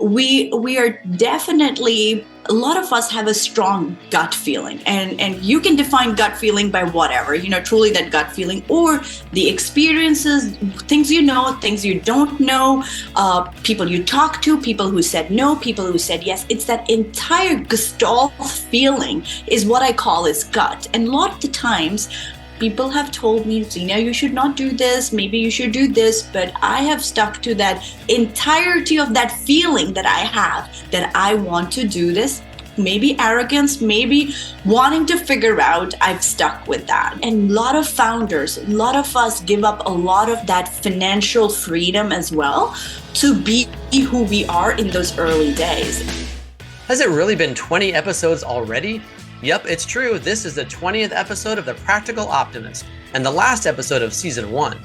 we are definitely, a lot of us have a strong gut feeling, and you can define gut feeling by whatever, truly that gut feeling, or the experiences, things you know, things you don't know, people you talk to, people who said no, people who said yes. It's that entire gestalt feeling is what I call is gut. And a lot of the times people have told me, Zee-nia, you should not do this, maybe you should do this, but I have stuck to that entirety of that feeling that I have, that I want to do this. Maybe arrogance, maybe wanting to figure out, I've stuck with that. And a lot of founders, a lot of us give up a lot of that financial freedom as well to be who we are in those early days. Has it really been 20 episodes already? Yep, it's true. This is the 20th episode of The Practical Optimist and the last episode of Season 1.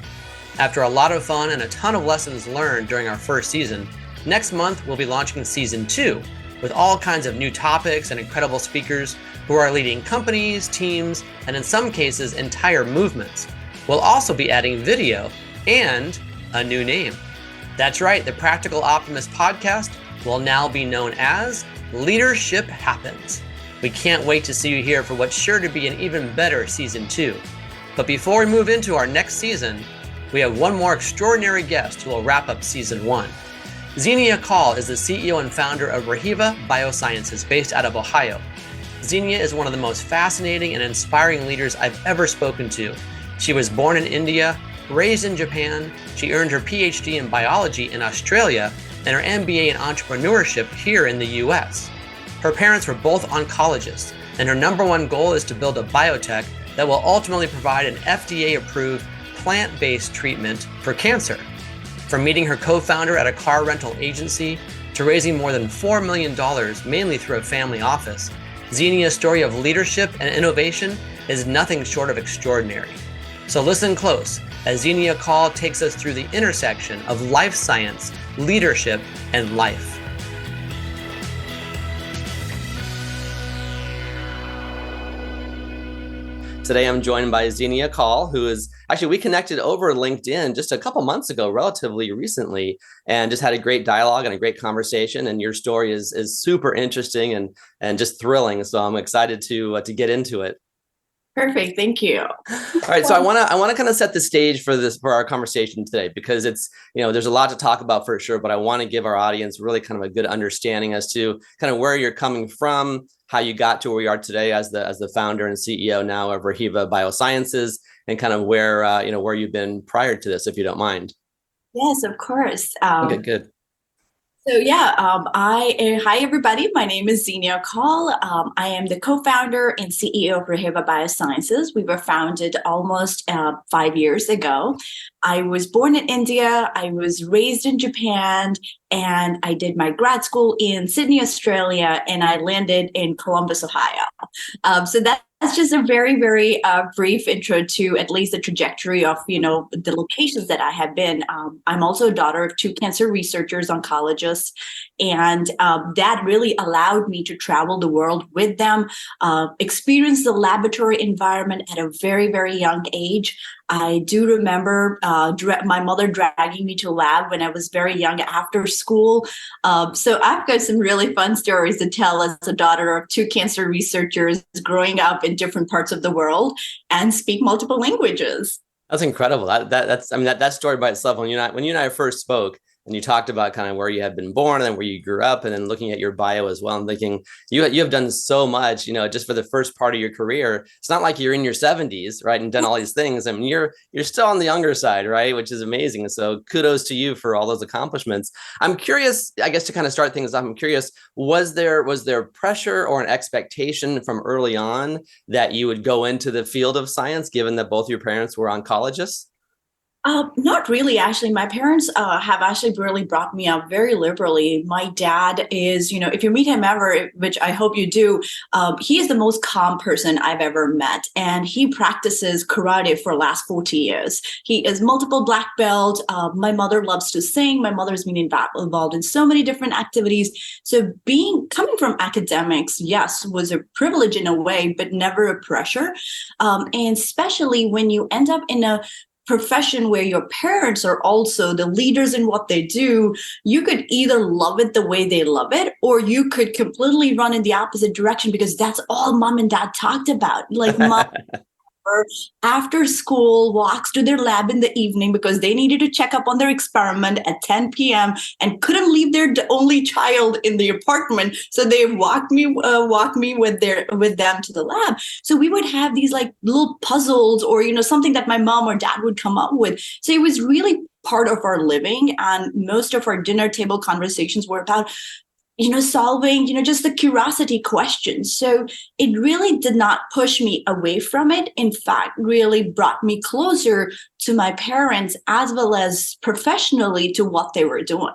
After a lot of fun and a ton of lessons learned during our first season, next month we'll be launching Season 2 with all kinds of new topics and incredible speakers who are leading companies, teams, and in some cases, entire movements. We'll also be adding video and a new name. That's right, the Practical Optimist podcast will now be known as Leadership Happens. We can't wait to see you here for what's sure to be an even better Season 2. But before we move into our next season, we have one more extraordinary guest who will wrap up Season 1. Zeenia Kaul is the CEO and founder of ReHeva Biosciences based out of Ohio. Zee-nia is one of the most fascinating and inspiring leaders I've ever spoken to. She was born in India, raised in Japan. She earned her PhD in biology in Australia and her MBA in entrepreneurship here in the US. Her parents were both oncologists, and her number one goal is to build a biotech that will ultimately provide an FDA-approved plant-based treatment for cancer. From meeting her co-founder at a car rental agency to raising more than $4 million, mainly through a family office, Zeenia's story of leadership and innovation is nothing short of extraordinary. So listen close as Zeenia Kaul takes us through the intersection of life science, leadership, and life. Today, I'm joined by Zeenia Kaul, who is actually, we connected over LinkedIn just a couple months ago, relatively recently, and just had a great dialogue and a great conversation. And your story is super interesting and just thrilling. So I'm excited to get into it. Perfect. Thank you. All right. So I want to kind of set the stage for our conversation today, because it's, there's a lot to talk about for sure, but I want to give our audience really kind of a good understanding as to kind of where you're coming from, how you got to where you are today as the founder and CEO now of ReHeva Biosciences, and kind of where you've been prior to this, if you don't mind. Yes, of course. Okay, good. So hi everybody. My name is Zeenia Kaul. I am the co-founder and CEO of ReHeva Biosciences. We were founded almost 5 years ago. I was born in India. I was raised in Japan, and I did my grad school in Sydney, Australia, and I landed in Columbus, Ohio. So that's just a very, very brief intro to at least the trajectory of, the locations that I have been. I'm also a daughter of 2 cancer researchers, oncologists, and that really allowed me to travel the world with them, experience the laboratory environment at a very, very young age. I do remember my mother dragging me to a lab when I was very young after school. So I've got some really fun stories to tell as a daughter of 2 cancer researchers growing up in different parts of the world and speak multiple languages. That's incredible. That story by itself, when you and I first spoke, and you talked about kind of where you had been born and where you grew up, and then looking at your bio as well and thinking you have done so much, just for the first part of your career. It's not like you're in your 70s, right, and done all these things. I mean, you're still on the younger side, right, which is amazing. So kudos to you for all those accomplishments. I'm curious, I guess, to kind of start things off, I'm curious, was there pressure or an expectation from early on that you would go into the field of science, given that both your parents were oncologists? Not really, actually. My parents have actually really brought me up very liberally. My dad is, if you meet him ever, which I hope you do, he is the most calm person I've ever met. And he practices karate for the last 40 years. He is multiple black belt. My mother loves to sing. My mother's been involved in so many different activities. So coming from academics, yes, was a privilege in a way, but never a pressure. And especially when you end up in a profession where your parents are also the leaders in what they do, you could either love it the way they love it, or you could completely run in the opposite direction because that's all mom and dad talked about. Like mom after school walks to their lab in the evening because they needed to check up on their experiment at 10 p.m. and couldn't leave their only child in the apartment, so they walked me with them to the lab. So we would have these like little puzzles, or something that my mom or dad would come up with. So it was really part of our living, and most of our dinner table conversations were about solving, just the curiosity questions. So it really did not push me away from it. In fact, really brought me closer to my parents as well as professionally to what they were doing.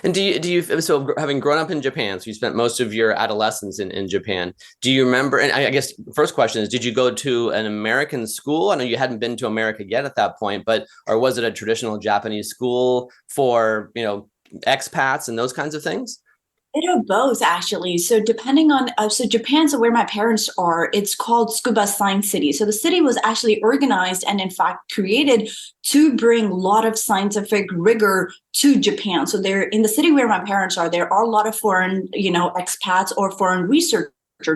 And do you, so having grown up in Japan, so you spent most of your adolescence in Japan, do you remember, and I guess first question is, did you go to an American school? I know you hadn't been to America yet at that point, or was it a traditional Japanese school for, expats and those kinds of things? Bit of both, actually. So depending on, so Japan, so where my parents are, it's called Tsukuba Science City. So the city was actually organized and in fact created to bring a lot of scientific rigor to Japan. So there, in the city where my parents are, there are a lot of foreign, expats or foreign researchers.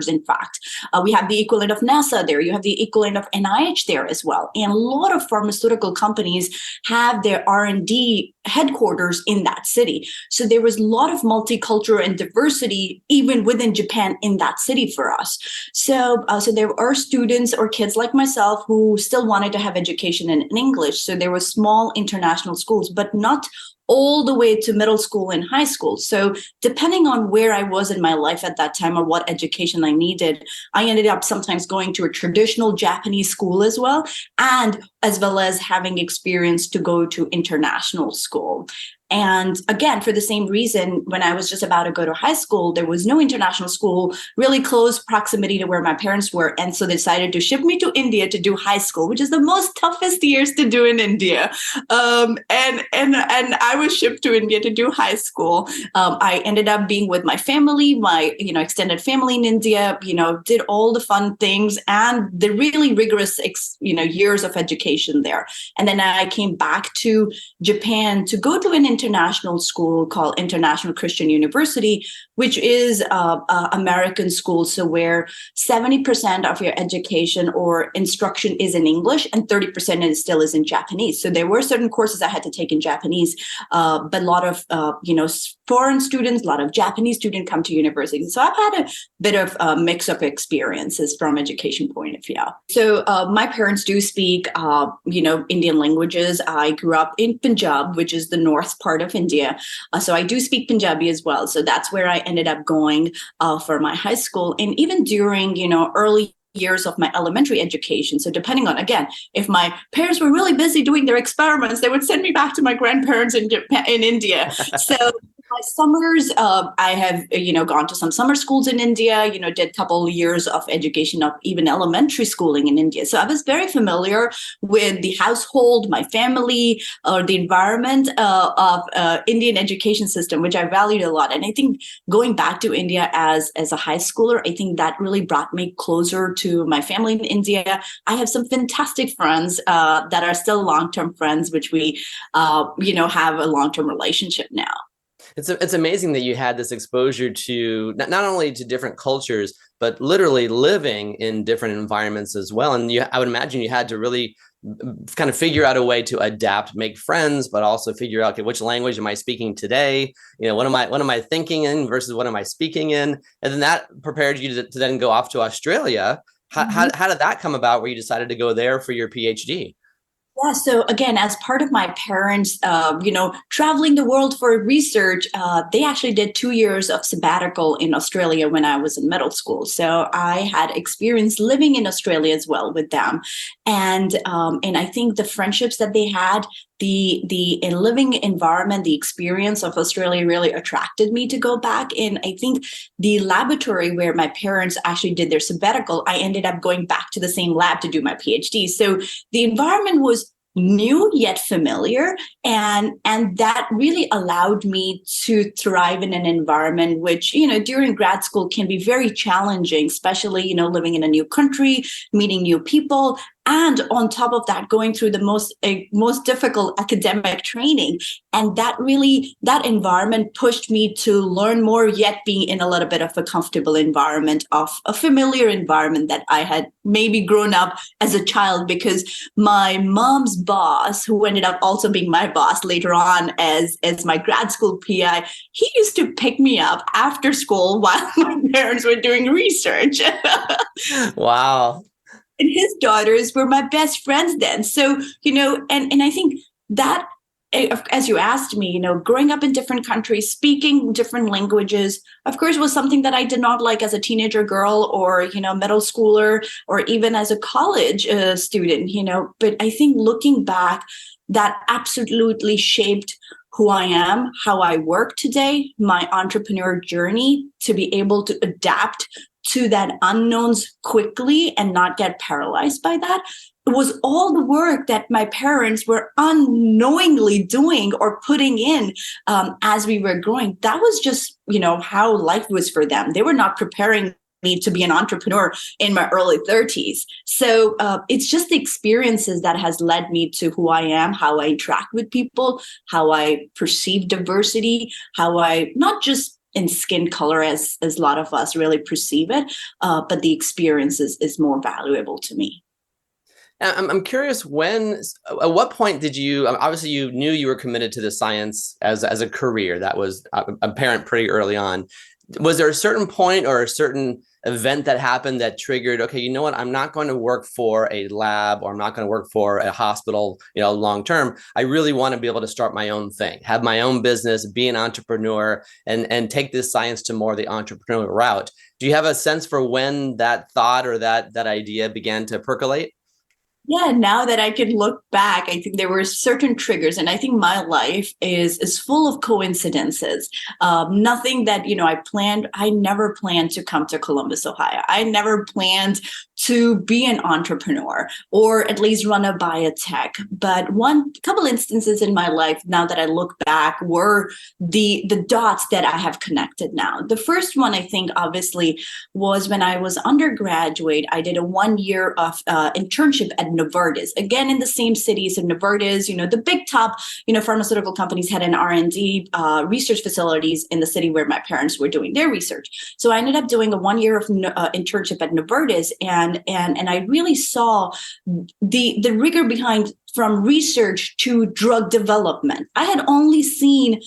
In fact, we have the equivalent of NASA there. You have the equivalent of NIH there as well. And a lot of pharmaceutical companies have their R&D headquarters in that city. So there was a lot of multicultural and diversity even within Japan in that city for us. So there are students or kids like myself who still wanted to have education in English. So there were small international schools, but not all the way to middle school and high school. So depending on where I was in my life at that time or what education I needed, I ended up sometimes going to a traditional Japanese school as well as having experience to go to international school. And again, for the same reason, when I was just about to go to high school, there was no international school, really close proximity to where my parents were. And so they decided to ship me to India to do high school, which is the most toughest years to do in India. And I was shipped to India to do high school. I ended up being with my family, my extended family in India, did all the fun things and the really rigorous, years of education there. And then I came back to Japan to go to an international school called International Christian University, which is a American school. So where 70% of your education or instruction is in English and 30% still is in Japanese. So there were certain courses I had to take in Japanese, but a lot of, foreign students, a lot of Japanese students come to university. So I've had a bit of a mix of experiences from education point of view. So my parents do speak, Indian languages. I grew up in Punjab, which is the north part of India. So I do speak Punjabi as well. So that's where I ended up going for my high school. And even during, early years of my elementary education. So depending on, again, if my parents were really busy doing their experiments, they would send me back to my grandparents in India. So my summers, I have, gone to some summer schools in India, did a couple of years of education of even elementary schooling in India. So I was very familiar with the household, my family, or the environment of Indian education system, which I valued a lot. And I think going back to India as a high schooler, I think that really brought me closer to my family in India. I have some fantastic friends that are still long-term friends, which we, have a long-term relationship now. It's amazing that you had this exposure to not only to different cultures, but literally living in different environments as well. And I would imagine you had to really kind of figure out a way to adapt, make friends, but also figure out, okay, which language am I speaking today? What am I thinking in versus what am I speaking in? And then that prepared you to then go off to Australia. How did that come about where you decided to go there for your PhD? Yeah. So again, as part of my parents, traveling the world for research, they actually did 2 years of sabbatical in Australia when I was in middle school. So I had experience living in Australia as well with them, and I think the friendships that they had, the living environment, the experience of Australia really attracted me to go back. And I think the laboratory where my parents actually did their sabbatical, I ended up going back to the same lab to do my PhD. So the environment was new yet familiar, and that really allowed me to thrive in an environment which during grad school can be very challenging, especially living in a new country, meeting new people, and on top of that, going through the most difficult academic training. And that environment pushed me to learn more, yet being in a little bit of a comfortable environment, of a familiar environment that I had maybe grown up as a child, because my mom's boss, who ended up also being my boss later on as my grad school PI, he used to pick me up after school while my parents were doing research. Wow. And his daughters were my best friends then. So, and I think that, as you asked me, growing up in different countries, speaking different languages, of course, was something that I did not like as a teenager girl, or, middle schooler, or even as a college student, but I think looking back, that absolutely shaped who I am, how I work today, my entrepreneur journey, to be able to adapt to that unknowns quickly and not get paralyzed by that. It was all the work that my parents were unknowingly doing or putting in as we were growing. That was just, how life was for them. They were not preparing me to be an entrepreneur in my early 30s. So it's just the experiences that has led me to who I am, how I interact with people, how I perceive diversity, how I not just in skin color as a lot of us really perceive it, but the experiences is more valuable to me. I'm curious, at what point did you, obviously you knew you were committed to the science as a career, that was apparent pretty early on. Was there a certain point or a certain event that happened that triggered, okay, you know what, I'm not going to work for a lab, or I'm not going to work for a hospital, long term. I really want to be able to start my own thing, have my own business, be an entrepreneur, and take this science to more the entrepreneurial route. Do you have a sense for when that thought or that idea began to percolate? Yeah, now that I can look back, I think there were certain triggers, and I think my life is full of coincidences. Nothing that I planned. I never planned to come to Columbus, Ohio. I never planned to be an entrepreneur, or at least run a biotech. But couple instances in my life, now that I look back, were the dots that I have connected now. The first one, I think, obviously, was when I was undergraduate. I did a 1 year of internship at Novartis, again in the same city. So Novartis, the big top, pharmaceutical companies had an R&D research facilities in the city where my parents were doing their research. So I ended up doing a 1 year of internship at Novartis, and I really saw the rigor behind, from research to drug development. I had only seen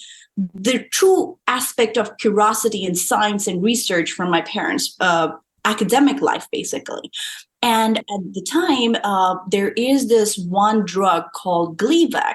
the true aspect of curiosity in science and research from my parents' academic life, basically. And at the time, there is this one drug called Gleevec,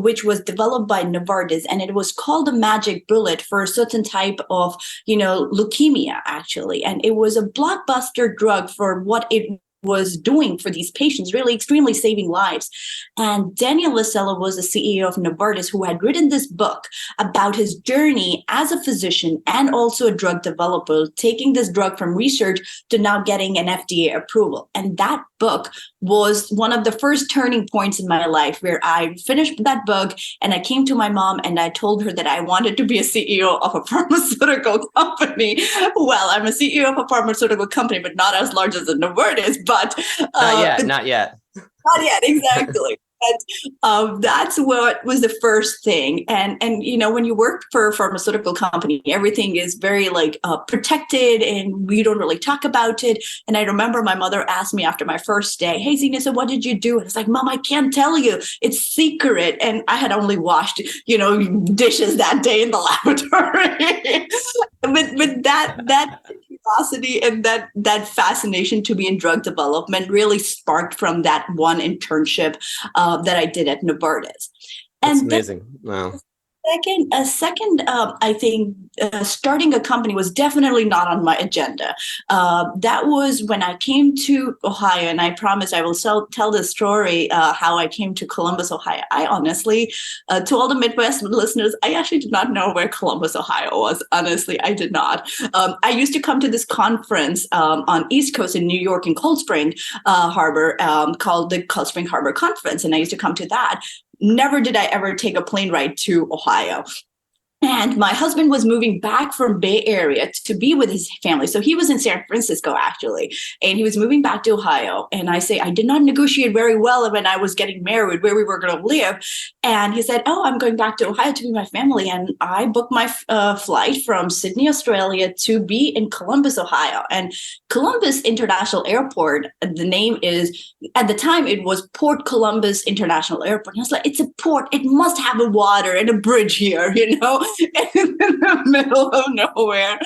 which was developed by Novartis, and it was called a magic bullet for a certain type of, leukemia, actually. And it was a blockbuster drug for what it was doing for these patients, really extremely saving lives. And Daniel Lascella was the CEO of Novartis, who had written this book about his journey as a physician and also a drug developer, taking this drug from research to now getting an FDA approval. And that book was one of the first turning points in my life, where I finished that book and I came to my mom and I told her that I wanted to be a CEO of a pharmaceutical company. Well, I'm a CEO of a pharmaceutical company, but not as large as a Novartis. But not yet. Not yet, exactly. But that's what was the first thing. And when you work for a pharmaceutical company, everything is very protected, and we don't really talk about it. And I remember my mother asked me after my first day, "Hey, Zee-nia, so what did you do?" And it's like, "Mom, I can't tell you. It's secret." And I had only washed, dishes that day in the laboratory. but that curiosity and that fascination to be in drug development really sparked from that one internship that I did at Novartis. That's amazing. Wow. Second, I think starting a company was definitely not on my agenda. That was when I came to Ohio, and I promise I will tell this story, how I came to Columbus, Ohio. I honestly, to all the Midwest listeners, I actually did not know where Columbus, Ohio was. Honestly, I did not. I used to come to this conference on East Coast in New York in Cold Spring Harbor, called the Cold Spring Harbor Conference, and I used to come to that. Never did I ever take a plane ride to Ohio. And my husband was moving back from Bay Area to be with his family. So he was in San Francisco, actually, and he was moving back to Ohio. And I say, I did not negotiate very well when I was getting married, where we were going to live. And he said, oh, I'm going back to Ohio to be with my family. And I booked my flight from Sydney, Australia to be in Columbus, Ohio. And Columbus International Airport, the name is, at the time, it was Port Columbus International Airport. And I was like, it's a port. It must have a water and a bridge here, in the middle of nowhere.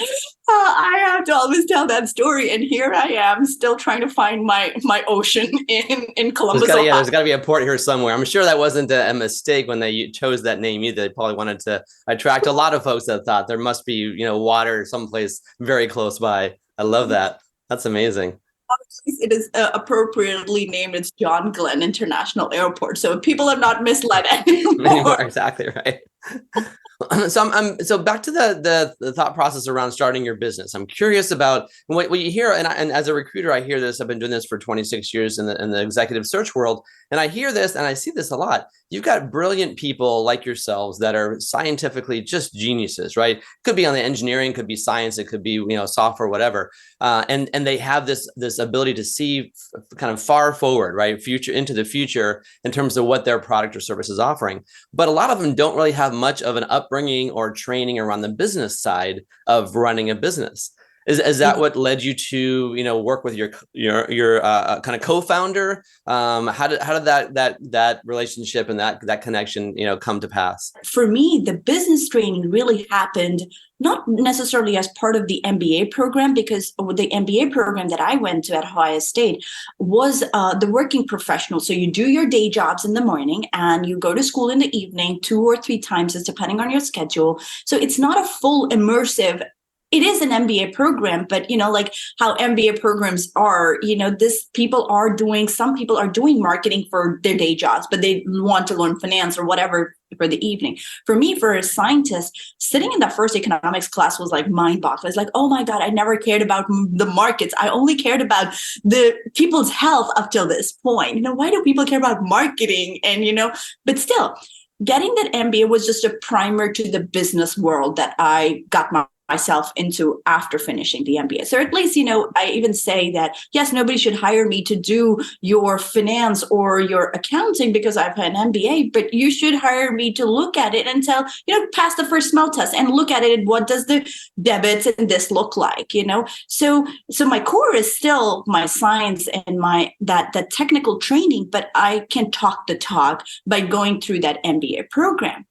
I have to always tell that story, and here I am still trying to find my ocean in Columbus. There's got to be a port here somewhere. I'm sure that wasn't a mistake when they chose that name either. They probably wanted to attract a lot of folks that thought there must be, water someplace very close by. I love that. That's amazing. It is appropriately named. It's John Glenn International Airport, so people are not misled anymore. Exactly right. So back to the thought process around starting your business. I'm curious about what you hear, and as a recruiter, I hear this. I've been doing this for 26 years in the executive search world, and I hear this and I see this a lot. You've got brilliant people like yourselves that are scientifically just geniuses, right? Could be on the engineering, could be science, it could be software, whatever, and they have this ability to see kind of far forward, right, into the future in terms of what their product or service is offering. But a lot of them don't really have much of an upbringing or training around the business side of running a business. Is that what led you to work with your kind of co-founder? How did that relationship and that connection come to pass? For me, the business training really happened not necessarily as part of the MBA program, because the MBA program that I went to at Ohio State was the working professional. So you do your day jobs in the morning and you go to school in the evening 2 or 3 times, depending on your schedule. So it's not a full immersive. It is an MBA program, but like how MBA programs are, some people are doing marketing for their day jobs, but they want to learn finance or whatever for the evening. For me, for a scientist, sitting in the first economics class was like mind-boggling. It's like, oh my God, I never cared about the markets. I only cared about the people's health up till this point. Why do people care about marketing? And, but still, getting that MBA was just a primer to the business world that I got myself into after finishing the MBA. So at least, I even say that, yes, nobody should hire me to do your finance or your accounting because I've had an MBA, but you should hire me to look at it and pass the first smell test and look at it. And what does the debits and this look like, So my core is still my science and that technical training, but I can talk the talk by going through that MBA program.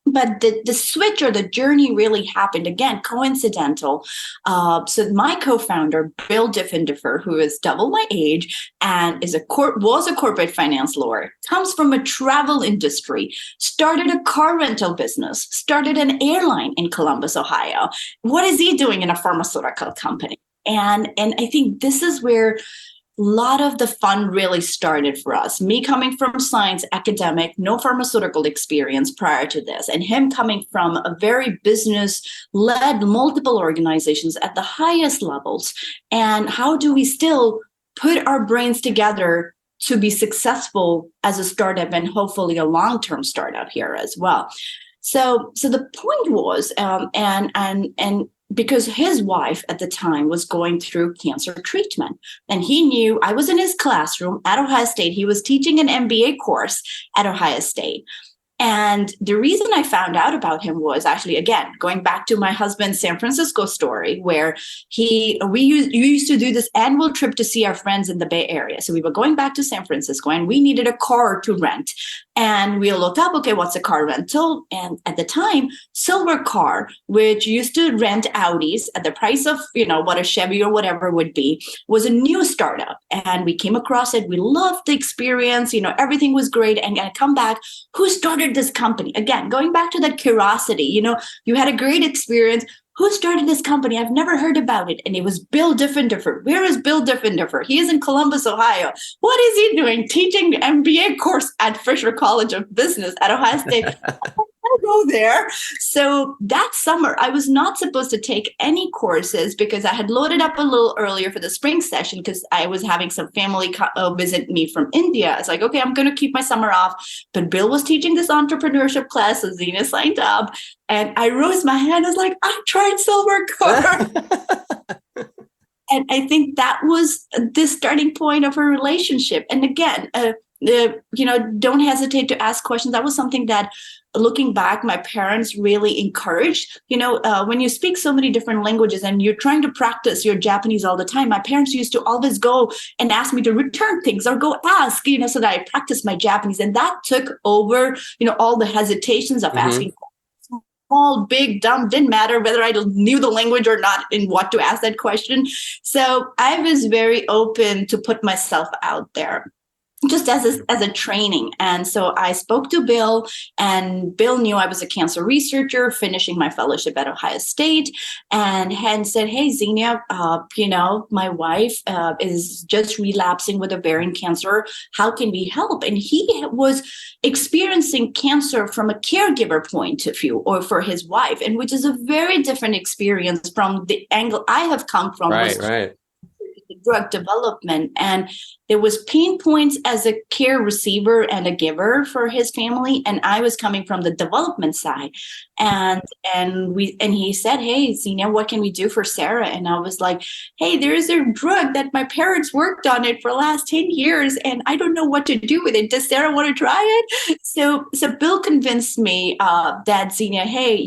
But the switch or the journey really happened, again, coincidental. So my co-founder, Bill Diffendifer, who is double my age and was a corporate finance lawyer, comes from a travel industry, started a car rental business, started an airline in Columbus, Ohio. What is he doing in a pharmaceutical company? And I think this is where a lot of the fun really started for us. Me coming from science, academic, no pharmaceutical experience prior to this, and him coming from a very business-led multiple organizations at the highest levels. And how do we still put our brains together to be successful as a startup and hopefully a long-term startup here as well? So the point was, and because his wife at the time was going through cancer treatment, and he knew I was in his classroom at Ohio State. He was teaching an MBA course at Ohio State. And the reason I found out about him was actually, again, going back to my husband's San Francisco story, where we used to do this annual trip to see our friends in the Bay Area. So we were going back to San Francisco and we needed a car to rent. And we looked up, okay, what's a car rental? And at the time, Silver Car, which used to rent Audis at the price of, what a Chevy or whatever would be, was a new startup. And we came across it. We loved the experience. Everything was great. And I come back, who started this company? Again, going back to that curiosity, you had a great experience. who started this company? I've never heard about it. And it was Bill Diffenderfer. Where is Bill Diffenderfer? He is in Columbus, Ohio. What is he doing? Teaching the MBA course at Fisher College of Business at Ohio State. I'll go there. So that summer, I was not supposed to take any courses because I had loaded up a little earlier for the spring session because I was having some family visit me from India. I was like, okay, I'm going to keep my summer off. But Bill was teaching this entrepreneurship class, so Zee-nia signed up. And I rose my hand. I was like, I tried silver core. And I think that was the starting point of a relationship. And again, don't hesitate to ask questions. That was something that, looking back, my parents really encouraged. When you speak so many different languages and you're trying to practice your Japanese all the time, my parents used to always go and ask me to return things or go ask, so that I practice my Japanese. And that took over, all the hesitations of asking small, big, dumb, didn't matter whether I knew the language or not in what to ask that question. So I was very open to put myself out there, just as a training. And so I spoke to Bill, and Bill knew I was a cancer researcher finishing my fellowship at Ohio State, and said, hey, Zee-nia, my wife is just relapsing with ovarian cancer. How can we help? And he was experiencing cancer from a caregiver point of view, or for his wife, and which is a very different experience from the angle I have come from. Right. Drug development, and there was pain points as a care receiver and a giver for his family, and I was coming from the development side, and he said, hey, Zee-nia, what can we do for Sarah? And I was like, hey, there is a drug that my parents worked on it for the last 10 years and I don't know what to do with it. Does Sarah want to try it? So Bill convinced me that, Zee-nia, hey,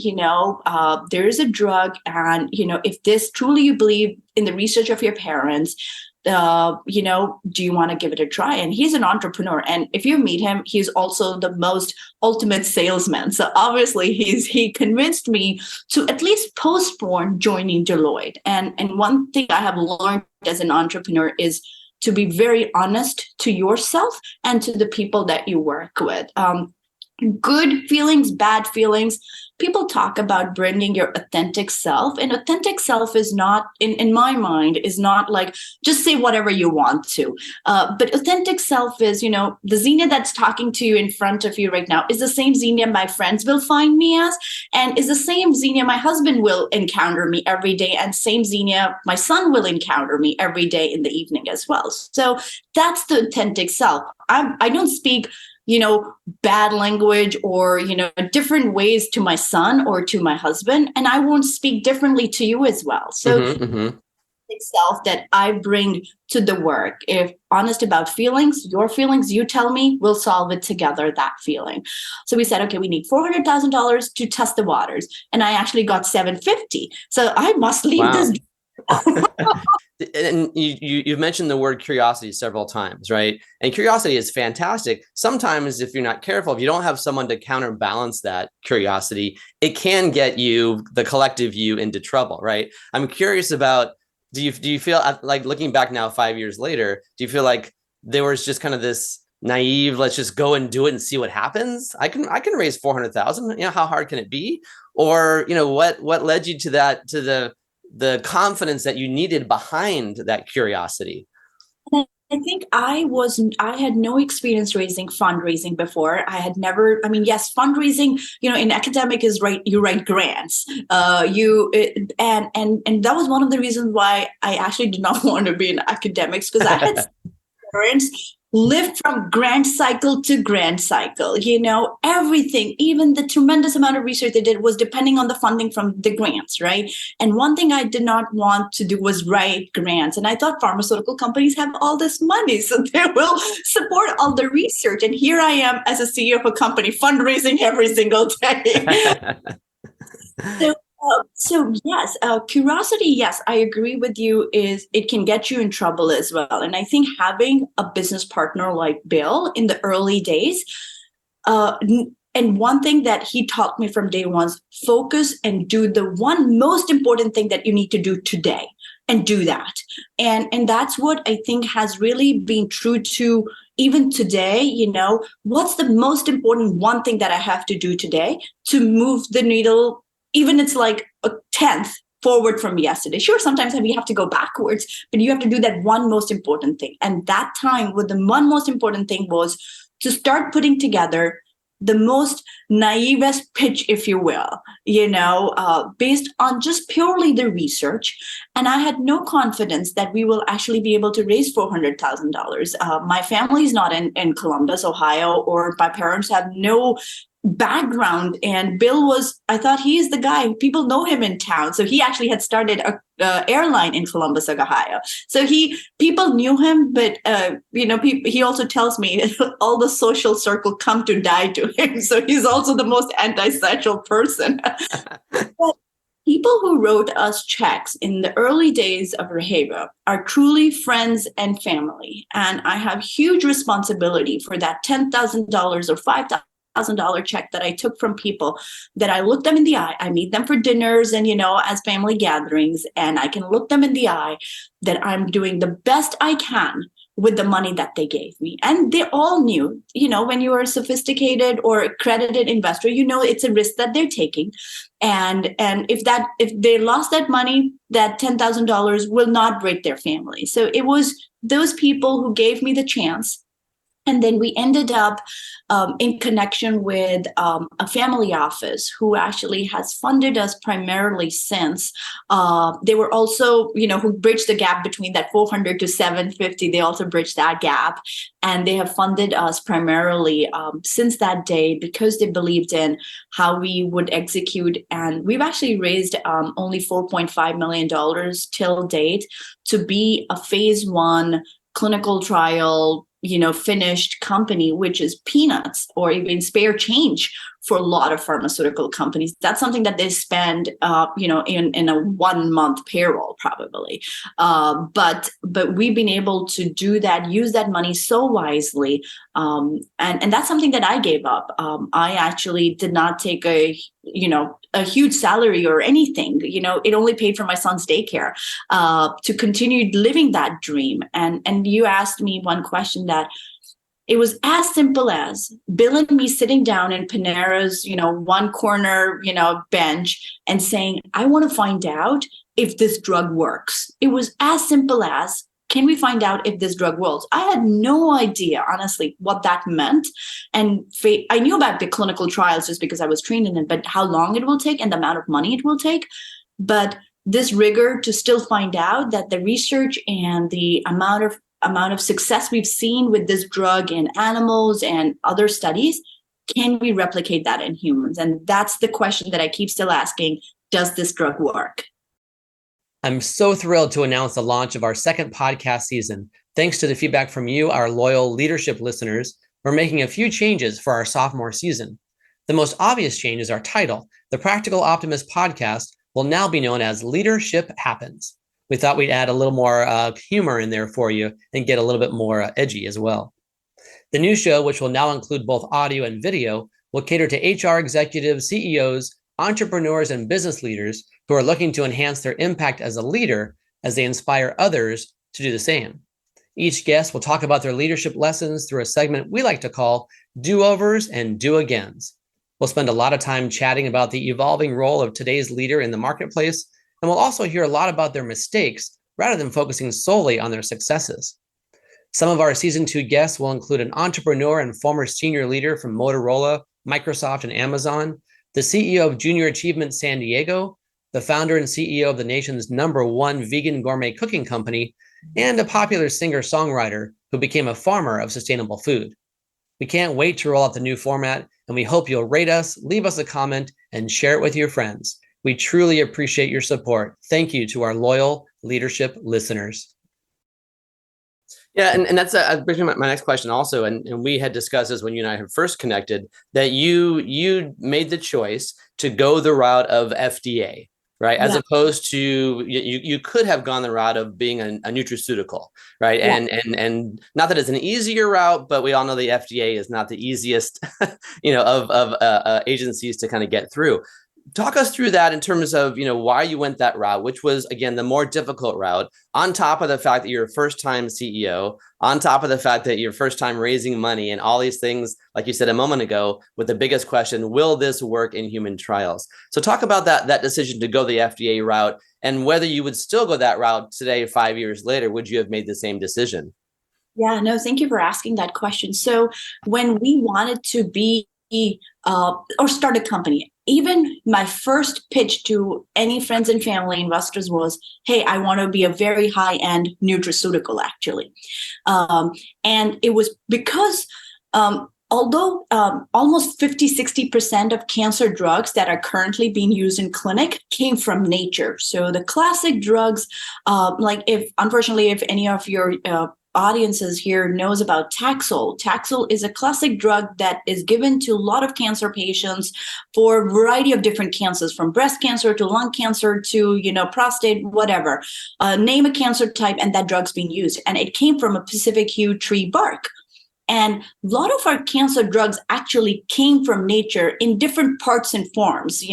there is a drug, and if this truly you believe in the research of your parents, do you want to give it a try? And he's an entrepreneur. And if you meet him, he's also the most ultimate salesman. So obviously he convinced me to at least postpone joining Deloitte. And one thing I have learned as an entrepreneur is to be very honest to yourself and to the people that you work with. Good feelings, bad feelings. People talk about bringing your authentic self, and authentic self is not, in my mind, is not like just say whatever you want to. But authentic self is, the Zee-nia that's talking to you in front of you right now is the same Zee-nia my friends will find me as, and is the same Zee-nia my husband will encounter me every day, and same Zee-nia my son will encounter me every day in the evening as well. So that's the authentic self. I don't speak bad language or, different ways to my son or to my husband. And I won't speak differently to you as well. So itself that I bring to the work, if honest about feelings, your feelings, you tell me, we'll solve it together, that feeling. So we said, okay, we need $400,000 to test the waters. And I actually got $750. So I must leave this. And you've mentioned the word curiosity several times, right? And curiosity is fantastic. Sometimes if you're not careful, if you don't have someone to counterbalance that curiosity, it can get you, the collective you, into trouble, right? I'm curious about, do you feel like, looking back now 5 years later, do you feel like there was just kind of this naive, let's just go and do it and see what happens? I can raise 400,000. How hard can it be? Or, what led you to that, to the confidence that you needed behind that curiosity? I think I had no experience fundraising before. I had never, yes, fundraising, in academic is right. You write grants, and that was one of the reasons why I actually did not want to be in academics, because I had parents live from grant cycle to grant cycle, everything, even the tremendous amount of research they did was depending on the funding from the grants, right? And one thing I did not want to do was write grants. And I thought pharmaceutical companies have all this money, so they will support all the research. And here I am as a CEO of a company fundraising every single day. So yes, curiosity, yes, I agree with you, it can get you in trouble as well. And I think having a business partner like Bill in the early days, and one thing that he taught me from day one is focus and do the one most important thing that you need to do today, and do that. And that's what I think has really been true to even today. What's the most important one thing that I have to do today to move the needle? Even it's like tenth forward from yesterday. Sure, sometimes we have to go backwards, but you have to do that one most important thing. And that time, what the one most important thing was to start putting together the most naivest pitch, if you will, based on just purely the research. And I had no confidence that we will actually be able to raise $400,000. My family is not in Columbus, Ohio, or my parents have no background. And I thought he is the guy. People know him in town. So he actually had started a airline in Columbus, Ohio. So people knew him, but he also tells me all the social circle come to die to him. So he's also the most antisocial person. But people who wrote us checks in the early days of ReHeva are truly friends and family. And I have huge responsibility for that $10,000 or $5,000 check that I took from people, that I look them in the eye. I meet them for dinners and, as family gatherings, and I can look them in the eye that I'm doing the best I can with the money that they gave me. And they all knew, when you are a sophisticated or accredited investor, it's a risk that they're taking. And if they lost that money, that $10,000 will not break their family. So it was those people who gave me the chance. And then we ended up in connection with a family office who actually has funded us primarily since. They were also, who bridged the gap between that 400 to 750. They also bridged that gap. And they have funded us primarily since that day because they believed in how we would execute. And we've actually raised only $4.5 million till date to be a phase 1 clinical trial finished company, which is peanuts or even spare change for a lot of pharmaceutical companies. That's something that they spend, in a 1 month payroll probably. But we've been able to do that, use that money so wisely. And that's something that I gave up. I actually did not take a huge salary or anything. It only paid for my son's daycare to continue living that dream. And you asked me one question that it was as simple as Bill and me sitting down in Panera's, one corner, bench and saying, I want to find out if this drug works. It was as simple as, can we find out if this drug works? I had no idea, honestly, what that meant. And I knew about the clinical trials just because I was trained in it, but how long it will take and the amount of money it will take. But this rigor to still find out that the research and the amount of success we've seen with this drug in animals and other studies, can we replicate that in humans? And that's the question that I keep still asking, does this drug work? I'm so thrilled to announce the launch of our second podcast season. Thanks to the feedback from you, our loyal leadership listeners, we're making a few changes for our sophomore season. The most obvious change is our title. The Practical Optimist podcast will now be known as Leadership Happens. We thought we'd add a little more humor in there for you and get a little bit more edgy as well. The new show, which will now include both audio and video, will cater to HR executives, CEOs, entrepreneurs, and business leaders who are looking to enhance their impact as a leader as they inspire others to do the same. Each guest will talk about their leadership lessons through a segment we like to call Do-Overs and Do-Agains. We'll spend a lot of time chatting about the evolving role of today's leader in the marketplace, and we'll also hear a lot about their mistakes rather than focusing solely on their successes. Some of our season 2 guests will include an entrepreneur and former senior leader from Motorola, Microsoft, and Amazon, the CEO of Junior Achievement San Diego, the founder and CEO of the nation's #1 vegan gourmet cooking company, and a popular singer-songwriter who became a farmer of sustainable food. We can't wait to roll out the new format, and we hope you'll rate us, leave us a comment, and share it with your friends. We truly appreciate your support. Thank you to our loyal leadership listeners. Yeah, and that's brings me my next question also. And we had discussed this when you and I had first connected, that you made the choice to go the route of FDA, right? As opposed to you could have gone the route of being a nutraceutical, right? Yeah. And not that it's an easier route, but we all know the FDA is not the easiest, of agencies to kind of get through. talk us through that in terms of, why you went that route, which was, again, the more difficult route, on top of the fact that you're a first-time CEO, on top of the fact that you're first time raising money and all these things, like you said a moment ago, with the biggest question, will this work in human trials? So talk about that decision to go the FDA route, and whether you would still go that route today, 5 years later. Would you have made the same decision? Yeah, no, thank you for asking that question. So when we wanted to or start a company, even my first pitch to any friends and family investors was, hey, I want to be a very high-end nutraceutical, actually. And it was because although almost 50-60% of cancer drugs that are currently being used in clinic came from nature. So the classic drugs, unfortunately, if any of your audiences here knows about Taxol. Taxol is a classic drug that is given to a lot of cancer patients for a variety of different cancers, from breast cancer to lung cancer to, prostate, whatever. Name a cancer type and that drug's being used. And it came from a Pacific hue tree bark. And a lot of our cancer drugs actually came from nature in different parts and forms,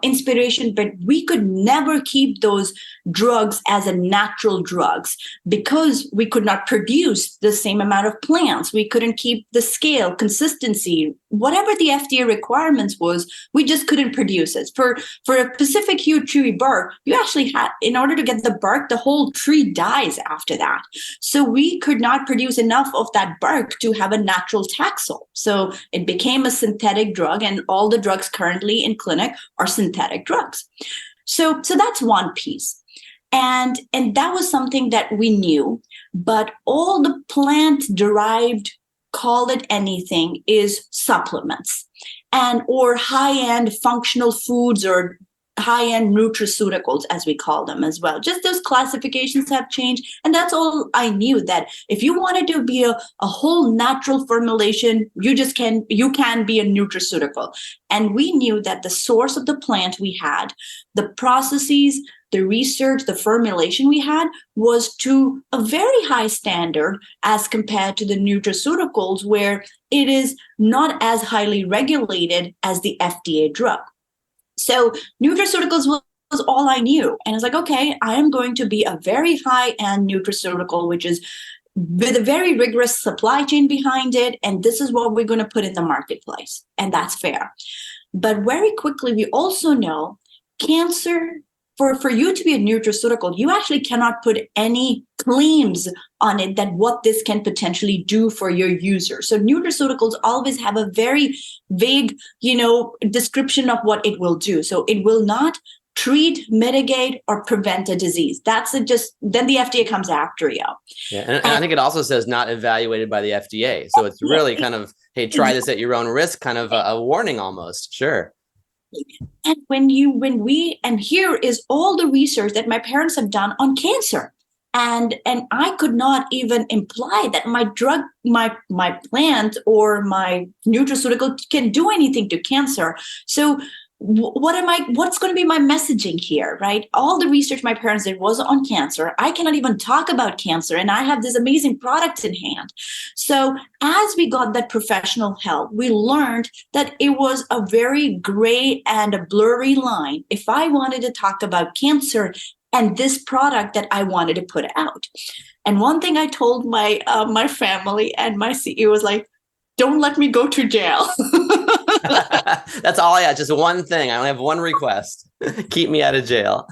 inspiration, but we could never keep those drugs as a natural drugs because we could not produce the same amount of plants. We couldn't keep the scale, consistency, whatever the FDA requirements was, we just couldn't produce it. For a Pacific hue tree bark, you actually had, in order to get the bark, the whole tree dies after that. So we could not produce enough of that bark to have a natural Taxol. So it became a synthetic drug, and all the drugs currently in clinic are synthetic drugs. So that's one piece. And that was something that we knew, but all the plant-derived, call it anything, is supplements or high-end functional foods or high-end nutraceuticals, as we call them as well. Just those classifications have changed. And that's all I knew, that if you wanted to be a whole natural formulation, you can be a nutraceutical. And we knew that the source of the plant we had, the processes, the research, the formulation we had was to a very high standard as compared to the nutraceuticals, where it is not as highly regulated as the FDA drug. So nutraceuticals was all I knew. And I was like, okay, I am going to be a very high-end nutraceutical, which is with a very rigorous supply chain behind it. And this is what we're going to put in the marketplace. And that's fair. But very quickly, we also know cancer, for you to be a nutraceutical, you actually cannot put any claims on it that what this can potentially do for your user. So nutraceuticals always have a very vague, description of what it will do. So it will not treat, mitigate, or prevent a disease. That's it. Then the FDA comes after you. Yeah, and I think it also says not evaluated by the FDA. So it's really kind of, hey, try this at your own risk, kind of a warning almost. Sure. And and here is all the research that my parents have done on cancer. And I could not even imply that my drug, my plant or my nutraceutical can do anything to cancer. So what's going to be my messaging here, right? All the research my parents did was on cancer. I cannot even talk about cancer, and I have this amazing product in hand. So as we got that professional help, we learned that it was a very gray and a blurry line if I wanted to talk about cancer and this product that I wanted to put out. And one thing I told my family and my CEO was like, don't let me go to jail. That's all I had. Just one thing. I only have one request. Keep me out of jail.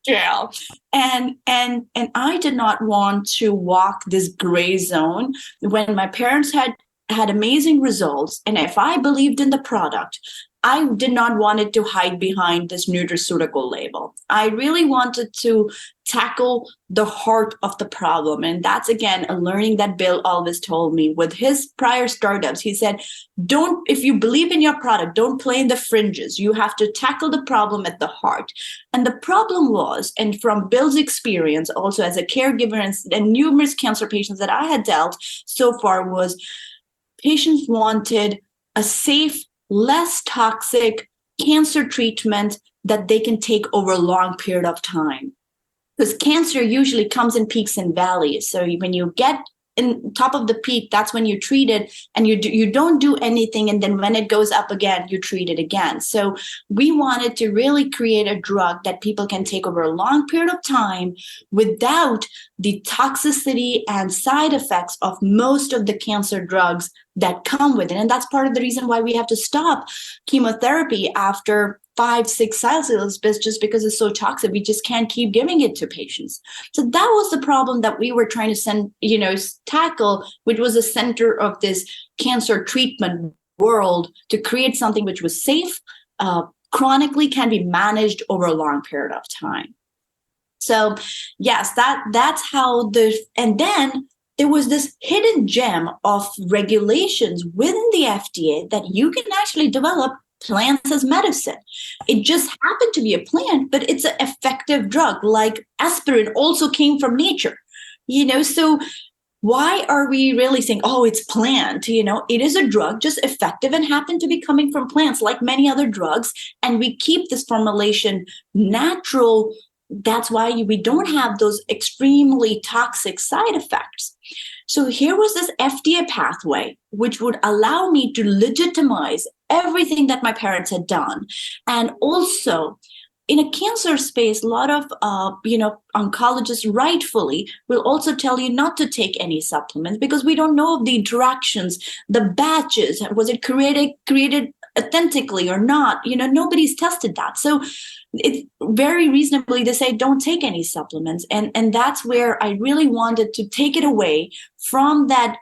Jail. And I did not want to walk this gray zone when my parents had amazing results. And if I believed in the product, I did not want it to hide behind this nutraceutical label. I really wanted to tackle the heart of the problem. And that's, again, a learning that Bill always told me with his prior startups. He said, if you believe in your product, don't play in the fringes. You have to tackle the problem at the heart. And the problem was, and from Bill's experience also as a caregiver and numerous cancer patients that I had dealt so far, was patients wanted a safe, less toxic cancer treatment that they can take over a long period of time. Because cancer usually comes in peaks and valleys. So when you get in top of the peak, that's when you treat it, and you don't do anything. And then when it goes up again, you treat it again. So we wanted to really create a drug that people can take over a long period of time without the toxicity and side effects of most of the cancer drugs that come with it. And that's part of the reason why we have to stop chemotherapy after 5-6 cycles, just because it's so toxic. We just can't keep giving it to patients. So that was the problem that we were trying to tackle, which was the center of this cancer treatment world, to create something which was safe, chronically can be managed over a long period of time. So yes, that's how and then there was this hidden gem of regulations within the FDA that you can actually develop plants as medicine. It just happened to be a plant, but it's an effective drug, like aspirin also came from nature. So why are we really saying, oh, it's plant? It is a drug, just effective, and happened to be coming from plants like many other drugs. And we keep this formulation natural. That's why we don't have those extremely toxic side effects. So here was this FDA pathway, which would allow me to legitimize everything that my parents had done. And also, in a cancer space, a lot of oncologists rightfully will also tell you not to take any supplements because we don't know of the interactions, the batches, was it created authentically or not? Nobody's tested that. So it's very reasonably to say don't take any supplements. And that's where I really wanted to take it away from that,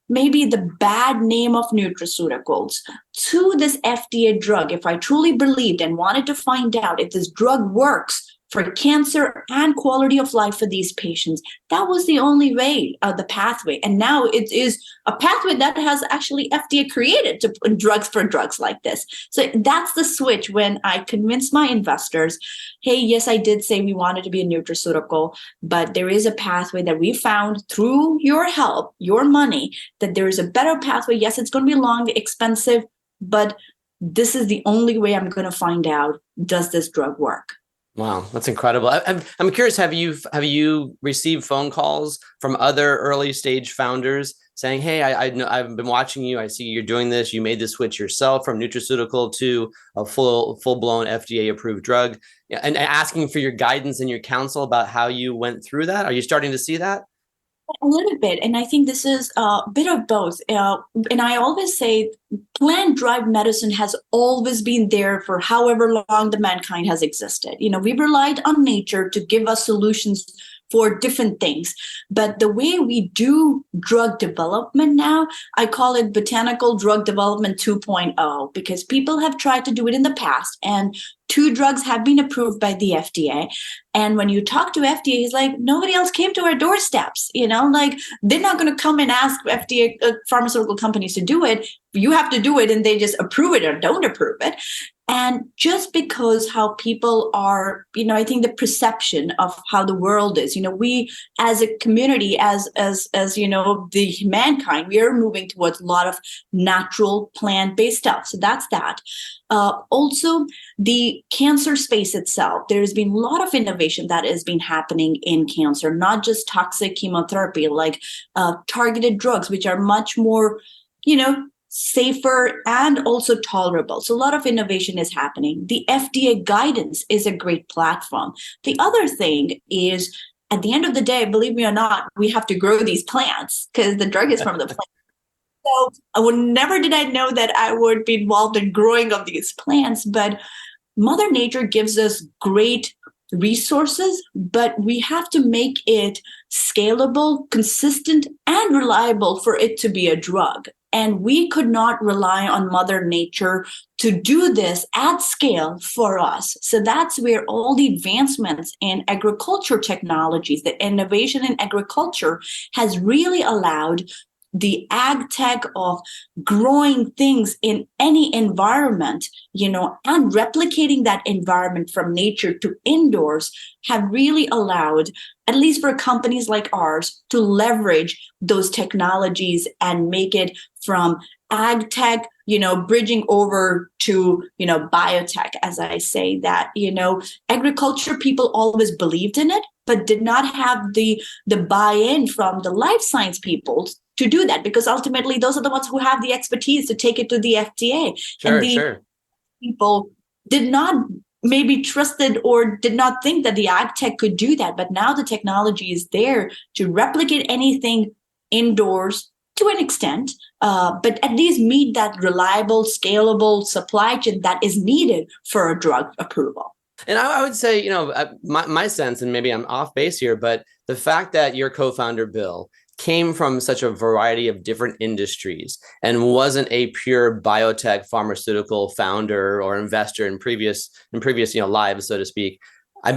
maybe the bad name of nutraceuticals, to this FDA drug. If I truly believed and wanted to find out if this drug works for cancer and quality of life for these patients, that was the only way, the pathway. And now it is a pathway that has actually FDA created to put drugs like this. So that's the switch when I convinced my investors, hey, yes, I did say we wanted to be a nutraceutical, but there is a pathway that we found through your help, your money, that there is a better pathway. Yes, it's going to be long, expensive, but this is the only way I'm going to find out, does this drug work? Wow, that's incredible. I'm curious, have you received phone calls from other early stage founders saying, hey, I know I've been watching you. I see you're doing this. You made the switch yourself from nutraceutical to a full-blown FDA approved drug, and asking for your guidance and your counsel about how you went through that. Are you starting to see that? A little bit. And I think this is a bit of both. And I always say plant-derived medicine has always been there for however long the mankind has existed. We relied on nature to give us solutions for different things. But the way we do drug development now, I call it botanical drug development 2.0, because people have tried to do it in the past, and 2 drugs have been approved by the FDA. And when you talk to FDA, he's like, nobody else came to our doorsteps. Like they're not going to come and ask FDA pharmaceutical companies to do it. You have to do it, and they just approve it or don't approve it. And just because how people are, I think the perception of how the world is, we as a community, as the mankind, we are moving towards a lot of natural plant-based stuff. So that's that. Also, the cancer space itself, there's been a lot of innovation that has been happening in cancer, not just toxic chemotherapy, like targeted drugs, which are much more, safer and also tolerable. So a lot of innovation is happening. The FDA guidance is a great platform. The other thing is, at the end of the day, believe me or not, we have to grow these plants because the drug is from the plant. So never did I know that I would be involved in growing of these plants, but Mother Nature gives us great resources, but we have to make it scalable, consistent, and reliable for it to be a drug. And we could not rely on Mother Nature to do this at scale for us. So that's where all the advancements in agriculture technologies, the innovation in agriculture has really allowed the ag tech of growing things in any environment, and replicating that environment from nature to indoors have really allowed, at least for companies like ours, to leverage those technologies and make it from ag tech, bridging over to, biotech, as I say that, agriculture, people always believed in it. but did not have the buy-in from the life science people to do that, because ultimately those are the ones who have the expertise to take it to the FDA. And Sure, the sure. people did not maybe trusted or did not think that the ag tech could do that. But now the technology is there to replicate anything indoors to an extent, but at least meet that reliable, scalable supply chain that is needed for a drug approval. And I would say, my sense, and maybe I'm off base here, but the fact that your co-founder, Bill, came from such a variety of different industries and wasn't a pure biotech pharmaceutical founder or investor in previous lives, so to speak. I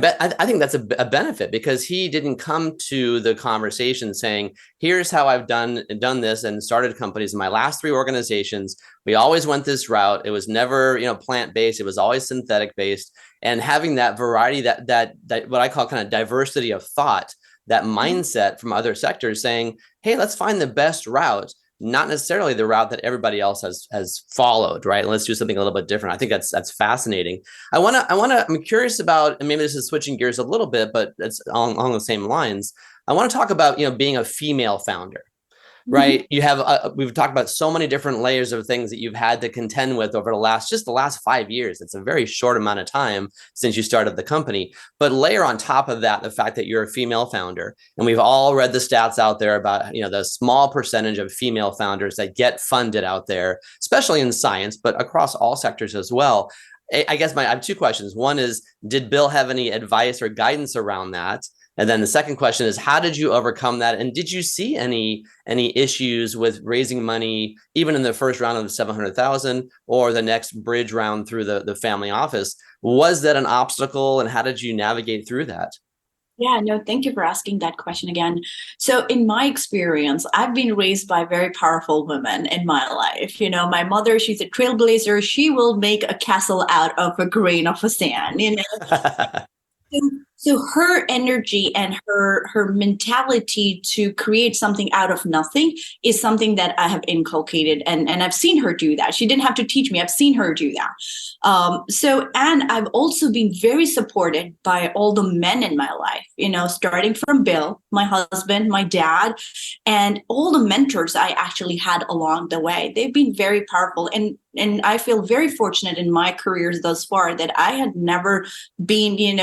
think that's a benefit, because he didn't come to the conversation saying, here's how I've done this and started companies in my last 3 organizations. We always went this route. It was never, plant-based. It was always synthetic-based. And having that variety, that what I call kind of diversity of thought, that mindset from other sectors saying, hey, let's find the best route, not necessarily the route that everybody else has followed, right? And let's do something a little bit different. I think that's fascinating. I'm curious about, and maybe this is switching gears a little bit, but it's along the same lines. I want to talk about, being a female founder, right? You have, we've talked about so many different layers of things that you've had to contend with over the last 5 years. It's a very short amount of time since you started the company, but layer on top of that, the fact that you're a female founder. And we've all read the stats out there about, the small percentage of female founders that get funded out there, especially in science, but across all sectors as well. I guess I have 2 questions. One is, did Bill have any advice or guidance around that? And then the second question is, how did you overcome that? And did you see any issues with raising money, even in the first round of the 700,000 or the next bridge round through the family office? Was that an obstacle, and how did you navigate through that? Yeah, no, thank you for asking that question again. So in my experience, I've been raised by very powerful women in my life. My mother, she's a trailblazer. She will make a castle out of a grain of sand. So her energy and her mentality to create something out of nothing is something that I have inculcated, and I've seen her do that. She didn't have to teach me. I've seen her do that. And I've also been very supported by all the men in my life, starting from Bill, my husband, my dad, and all the mentors I actually had along the way. They've been very powerful. And I feel very fortunate in my careers thus far that I had never been,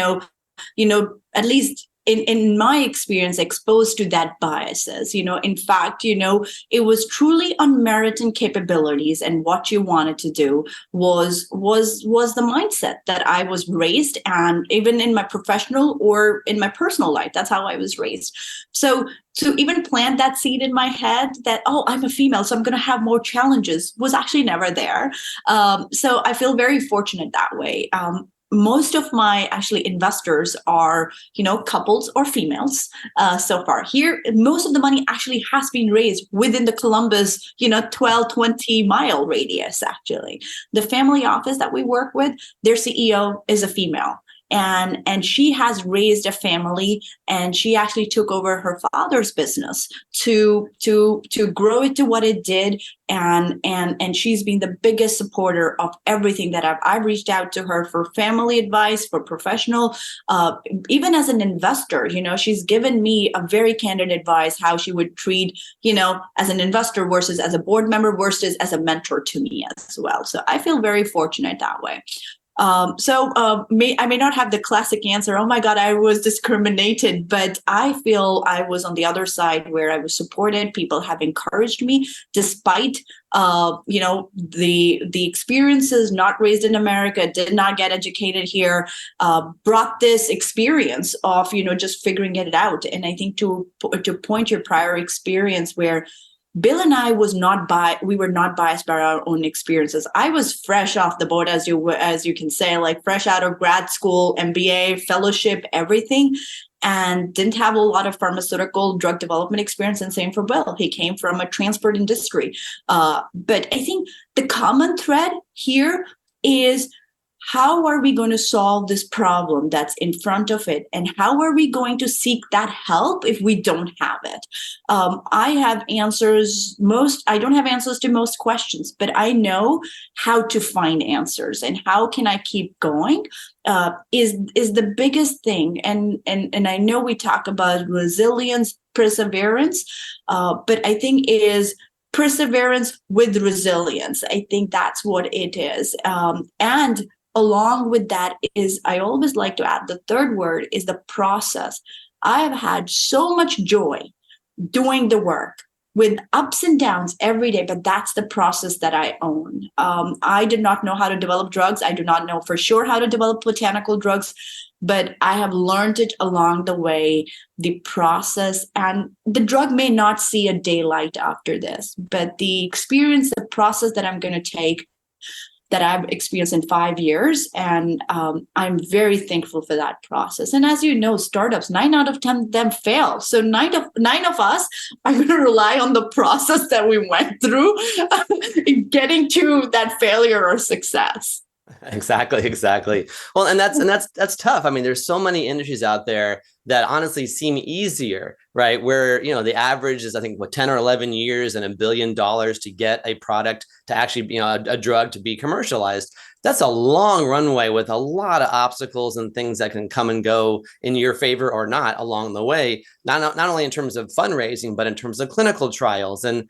at least in my experience, exposed to that biases. In fact, it was truly on merit and capabilities, and what you wanted to do was the mindset that I was raised, and even in my professional or in my personal life, that's how I was raised. So to even plant that seed in my head that, oh, I'm a female, so I'm going to have more challenges, was actually never there. So I feel very fortunate that way. Most of my actually investors are, couples or females so far. Here, most of the money actually has been raised within the Columbus, 12, 20 mile radius, actually. The family office that we work with, their CEO is a female. And she has raised a family, and she actually took over her father's business to grow it to what it did. And she's been the biggest supporter of everything that I've reached out to her for family advice, for professional, even as an investor. She's given me a very candid advice how she would treat, as an investor versus as a board member versus as a mentor to me as well. So I feel very fortunate that way. I may not have the classic answer, oh my God, I was discriminated, but I feel I was on the other side where I was supported. People have encouraged me despite, the experiences, not raised in America, did not get educated here, brought this experience of, just figuring it out. And I think to point your prior experience where Bill and I we were not biased by our own experiences. I was fresh off the boat, as you can say, like fresh out of grad school, MBA, fellowship, everything, and didn't have a lot of pharmaceutical drug development experience. And same for Bill. He came from a transport industry. But I think the common thread here is how are we going to solve this problem that's in front of it? And how are we going to seek that help if we don't have it? I have answers. I don't have answers to most questions, but I know how to find answers, and how can I keep going is the biggest thing. And I know we talk about resilience, perseverance, but I think it is perseverance with resilience. I think that's what it is. And along with that is, I always like to add, the third word is the process. I have had so much joy doing the work with ups and downs every day, but that's the process that I own. I did not know how to develop drugs. I do not know for sure how to develop botanical drugs, but I have learned it along the way, the process, and the drug may not see a daylight after this, but the experience, the process that I'm going to take, that I've experienced in 5 years. And I'm very thankful for that process. And as you know, startups, 9 out of 10 of them fail. So nine of us are going to rely on the process that we went through in getting to that failure or success. Exactly. Well, and that's tough. I mean, there's so many industries out there that honestly seem easier, right? Where, the average is, I think, 10 or 11 years and $1 billion to get a product to actually, a drug to be commercialized. That's a long runway with a lot of obstacles and things that can come and go in your favor or not along the way. Not only in terms of fundraising, but in terms of clinical trials and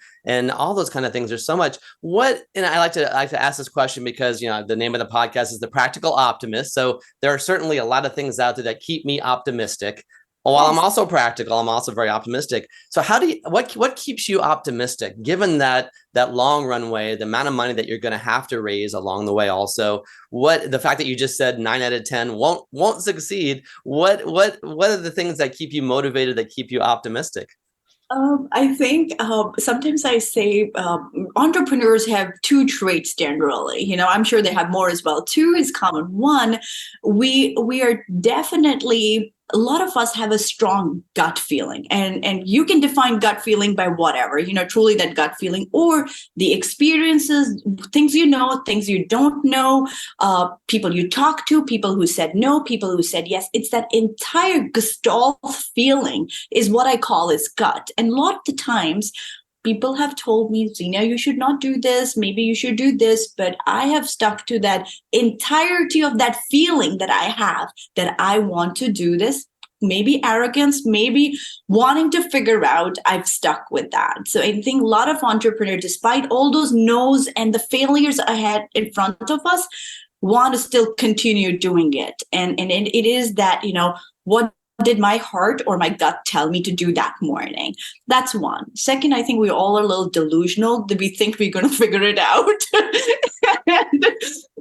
all those kind of things. There's so much. And I like to ask this question because, the name of the podcast is The Practical Optimist. So there are certainly a lot of things out there that keep me optimistic. While I'm also practical, I'm also very optimistic. So what keeps you optimistic, given that long runway, the amount of money that you're going to have to raise along the way? Also, the fact that you just said 9 out of 10 won't succeed. What are the things that keep you motivated, that keep you optimistic? I think sometimes I say entrepreneurs have 2 traits generally. I'm sure they have more as well. 2 is common. 1, we are definitely, a lot of us have a strong gut feeling, and you can define gut feeling by whatever, truly that gut feeling, or the experiences, things things you don't know, people you talk to, people who said no, people who said yes. It's that entire gestalt feeling is what I call is gut. And a lot of the times people have told me, Zee-nia, you should not do this. Maybe you should do this. But I have stuck to that entirety of that feeling that I have, that I want to do this. Maybe arrogance, maybe wanting to figure out, I've stuck with that. So I think a lot of entrepreneurs, despite all those no's and the failures ahead in front of us, want to still continue doing it. And it is that, what did my heart or my gut tell me to do that morning? That's one. Second, I think we all are a little delusional that we think we're going to figure it out. And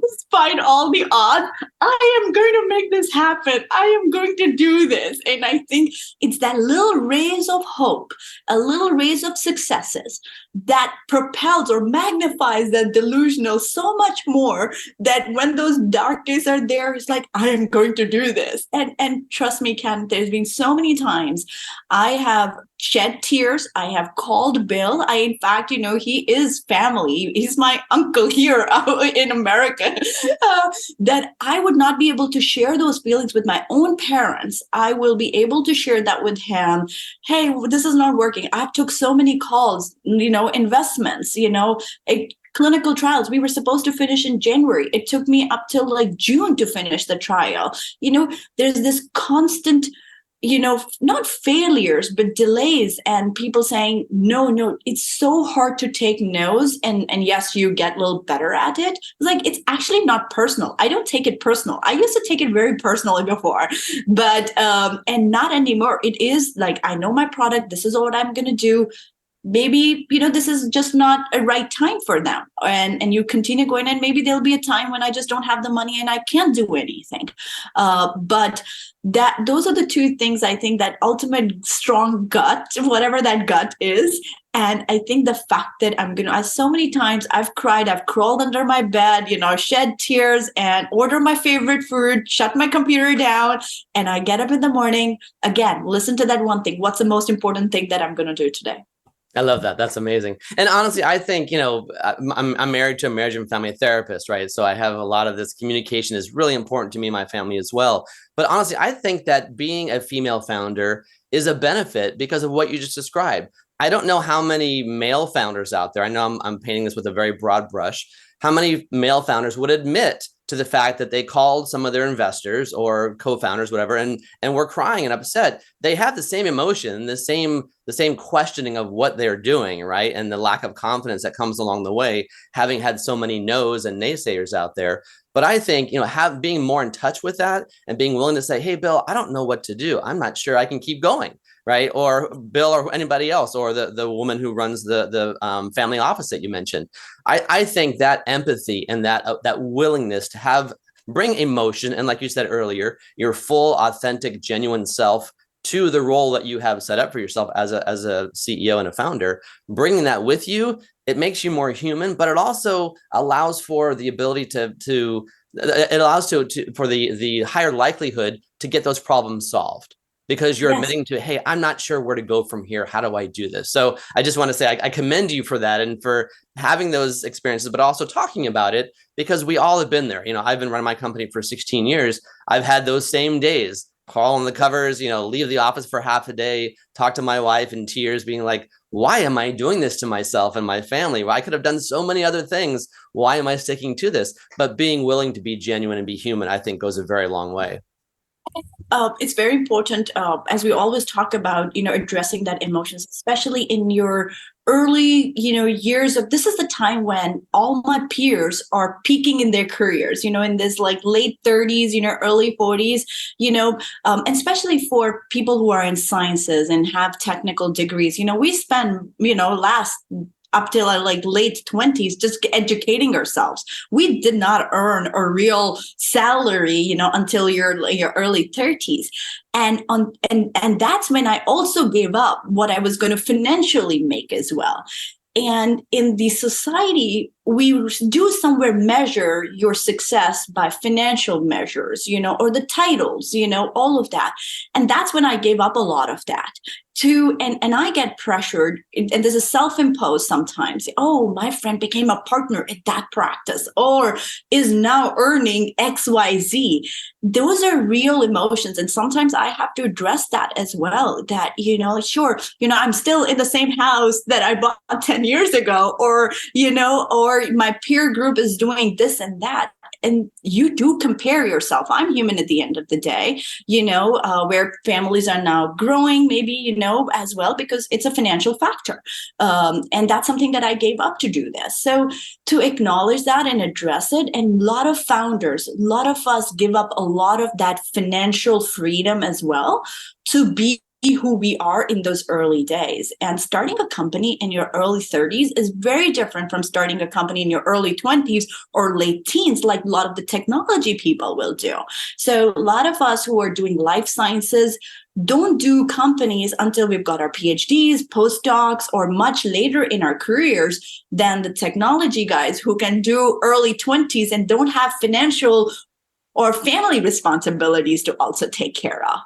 despite all the odds, I am going to make this happen. I am going to do this. And I think it's that little rays of hope, a little rays of successes that propels or magnifies that delusional so much more, that when those dark days are there, it's like, I am going to do this. And trust me, Ken, there's been so many times I have shed tears. I have called Bill. In fact, he is family. He's my uncle here in America. That I would not be able to share those feelings with my own parents. I will be able to share that with him. Hey, this is not working. I took so many calls, investments, clinical trials. We were supposed to finish in January. It took me up till like June to finish the trial. There's this constant, not failures, but delays, and people saying, no, it's so hard to take no's. And yes, you get a little better at it. It's actually not personal. I don't take it personal. I used to take it very personally before, but, and not anymore. It is like, I know my product. This is what I'm going to do. Maybe, this is just not a right time for them. And you continue going, and maybe there'll be a time when I just don't have the money and I can't do anything. But those are the 2 things, I think, that ultimate strong gut, whatever that gut is. And I think the fact that so many times I've cried, I've crawled under my bed, shed tears and order my favorite food, shut my computer down, and I get up in the morning, again, listen to that one thing. What's the most important thing that I'm going to do today? I love that. That's amazing. And honestly, I think, I'm married to a marriage and family therapist, right? So I have a lot of this communication is really important to me and my family as well. But honestly, I think that being a female founder is a benefit because of what you just described. I don't know how many male founders out there. I know I'm painting this with a very broad brush. How many male founders would admit to the fact that they called some of their investors or co-founders, whatever, and were crying and upset? They have the same emotion, the same questioning of what they're doing, right? And the lack of confidence that comes along the way, having had so many no's and naysayers out there. But I think, being more in touch with that and being willing to say, hey, Bill, I don't know what to do. I'm not sure I can keep going. Right. Or Bill or anybody else, or the woman who runs the family office that you mentioned. I think that empathy and that willingness to bring emotion, and like you said earlier, your full, authentic, genuine self to the role that you have set up for yourself as a CEO and a founder, bringing that with you, it makes you more human, but it also allows for the ability for the higher likelihood to get those problems solved, because you're admitting to, hey, I'm not sure where to go from here. How do I do this? So I just want to say I commend you for that and for having those experiences, but also talking about it, because we all have been there. I've been running my company for 16 years. I've had those same days, crawl on the covers, leave the office for half a day, talk to my wife in tears, being like, why am I doing this to myself and my family? Well, I could have done so many other things. Why am I sticking to this? But being willing to be genuine and be human, I think, goes a very long way. It's very important, as we always talk about, addressing that emotions, especially in your early, years of, this is the time when all my peers are peaking in their careers, in this like late 30s, early 40s, and especially for people who are in sciences and have technical degrees, we spend, last up till our like late 20s just educating ourselves. We did not earn a real salary, until your early 30s. And that's when I also gave up what I was going to financially make as well. And in the society, we do somewhere measure your success by financial measures, or the titles, all of that. And that's when I gave up a lot of that. And I get pressured, and this is self-imposed sometimes. Oh, my friend became a partner at that practice, or is now earning XYZ. Those are real emotions. And sometimes I have to address that as well, that, sure, I'm still in the same house that I bought 10 years ago, or my peer group is doing this and that. And you do compare yourself. I'm human at the end of the day, where families are now growing, maybe, as well, because it's a financial factor. And that's something that I gave up to do this. So to acknowledge that and address it, and a lot of founders, a lot of us give up a lot of that financial freedom as well to be who we are in those early days. And starting a company in your early 30s is very different from starting a company in your early 20s or late teens, like a lot of the technology people will do. So a lot of us who are doing life sciences don't do companies until we've got our PhDs, postdocs, or much later in our careers than the technology guys who can do early 20s and don't have financial or family responsibilities to also take care of.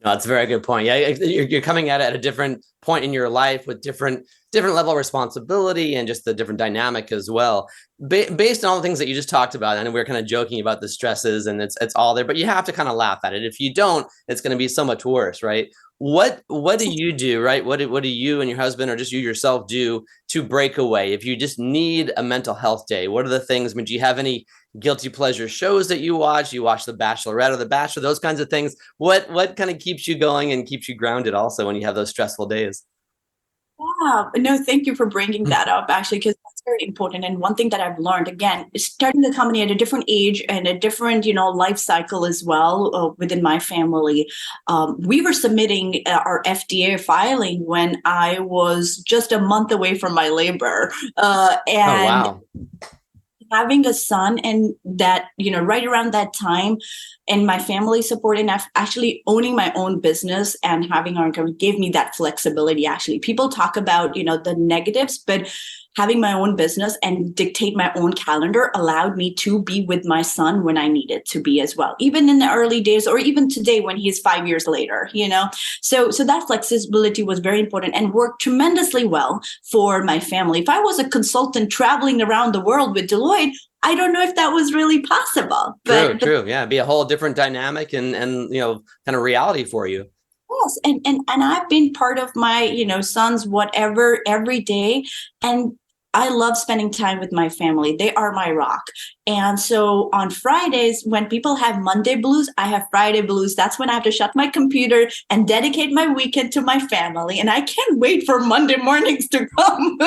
No, that's a very good point. Yeah, you're coming at it at a different point in your life with different level of responsibility and just the different dynamic as well. Based on all the things that you just talked about, and we're kind of joking about the stresses, and it's all there, but you have to kind of laugh at it. If you don't, it's going to be so much worse, right? What do you do, right? What do you and your husband, or just you yourself, do to break away if you just need a mental health day? What are the things? I mean, do you have any guilty pleasure shows that you watch? You watch The Bachelorette or The Bachelor, those kinds of things. What kind of keeps you going and keeps you grounded also when you have those stressful days? Yeah, no, thank you for bringing that up, actually, because that's very important. And one thing that I've learned, again, is starting the company at a different age and a different, life cycle as well within my family. We were submitting our FDA filing when I was just a month away from my labor. Oh, wow. Having a son, and that, right around that time, and my family support, and actually owning my own business and having our income gave me that flexibility. Actually, people talk about, the negatives, but having my own business and dictate my own calendar allowed me to be with my son when I needed to be as well, even in the early days or even today when he is 5 years later, So that flexibility was very important and worked tremendously well for my family. If I was a consultant traveling around the world with Deloitte, I don't know if that was really possible. True. Yeah, it'd be a whole different dynamic and kind of reality for you. Yes, and I've been part of my son's whatever every day, and I love spending time with my family. They are my rock. And so on Fridays, when people have Monday blues, I have Friday blues. That's when I have to shut my computer and dedicate my weekend to my family. And I can't wait for Monday mornings to come.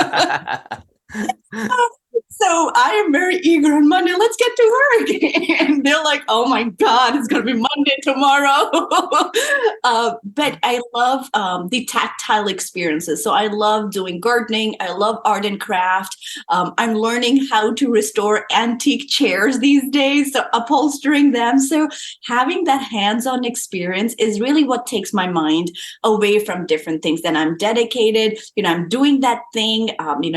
So I am very eager on Monday. Let's get to work. And they're like, oh my God, it's going to be Monday tomorrow. But I love the tactile experiences. So I love doing gardening. I love art and craft. I'm learning how to restore antique chairs these days, so upholstering them. So having that hands-on experience is really what takes my mind away from different things. Then I'm dedicated, I'm doing that thing,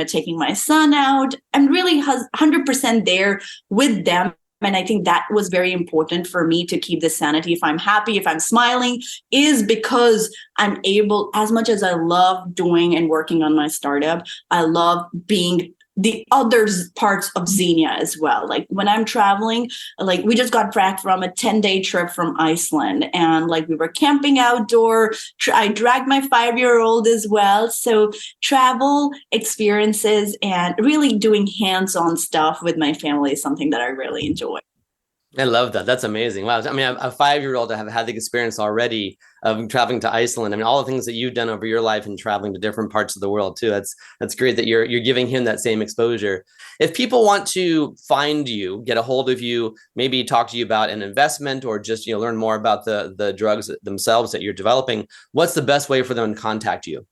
taking my son out. I'm really 100% there with them. And I think that was very important for me to keep the sanity. If I'm happy, if I'm smiling, is because I'm able, as much as I love doing and working on my startup, I love being the other parts of Zee-nia as well. Like when I'm traveling, like we just got back from a 10-day trip from Iceland, and like we were camping outdoor. I dragged my 5-year-old as well. So travel experiences and really doing hands-on stuff with my family is something that I really enjoy. I love that. That's amazing. Wow. I mean, a 5-year-old to have had the experience already of traveling to Iceland. I mean, all the things that you've done over your life and traveling to different parts of the world too. That's great that you're giving him that same exposure. If people want to find you, get a hold of you, maybe talk to you about an investment or just learn more about the drugs themselves that you're developing, what's the best way for them to contact you?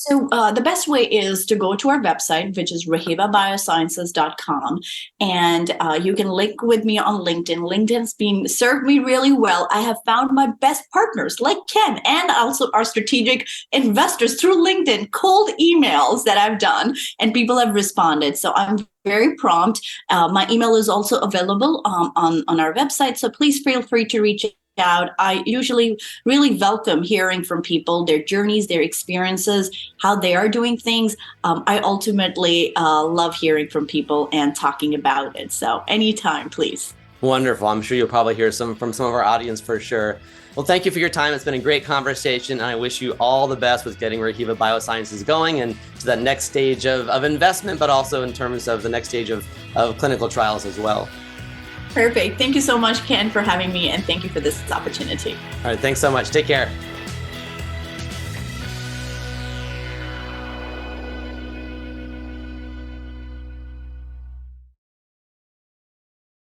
So the best way is to go to our website, which is ReHevaBiosciences.com. And you can link with me on LinkedIn. LinkedIn's been served me really well. I have found my best partners like Ken and also our strategic investors through LinkedIn, cold emails that I've done, and people have responded. So I'm very prompt. My email is also available on our website. So please feel free to reach out. I usually really welcome hearing from people, their journeys, their experiences, how they are doing things. I ultimately love hearing from people and talking about it. So anytime, please. Wonderful. I'm sure you'll probably hear from some of our audience for sure. Well, thank you for your time. It's been a great conversation. And I wish you all the best with getting ReHeva Biosciences going and to that next stage of investment, but also in terms of the next stage of clinical trials as well. Perfect. Thank you so much, Ken, for having me. And thank you for this opportunity. All right. Thanks so much. Take care.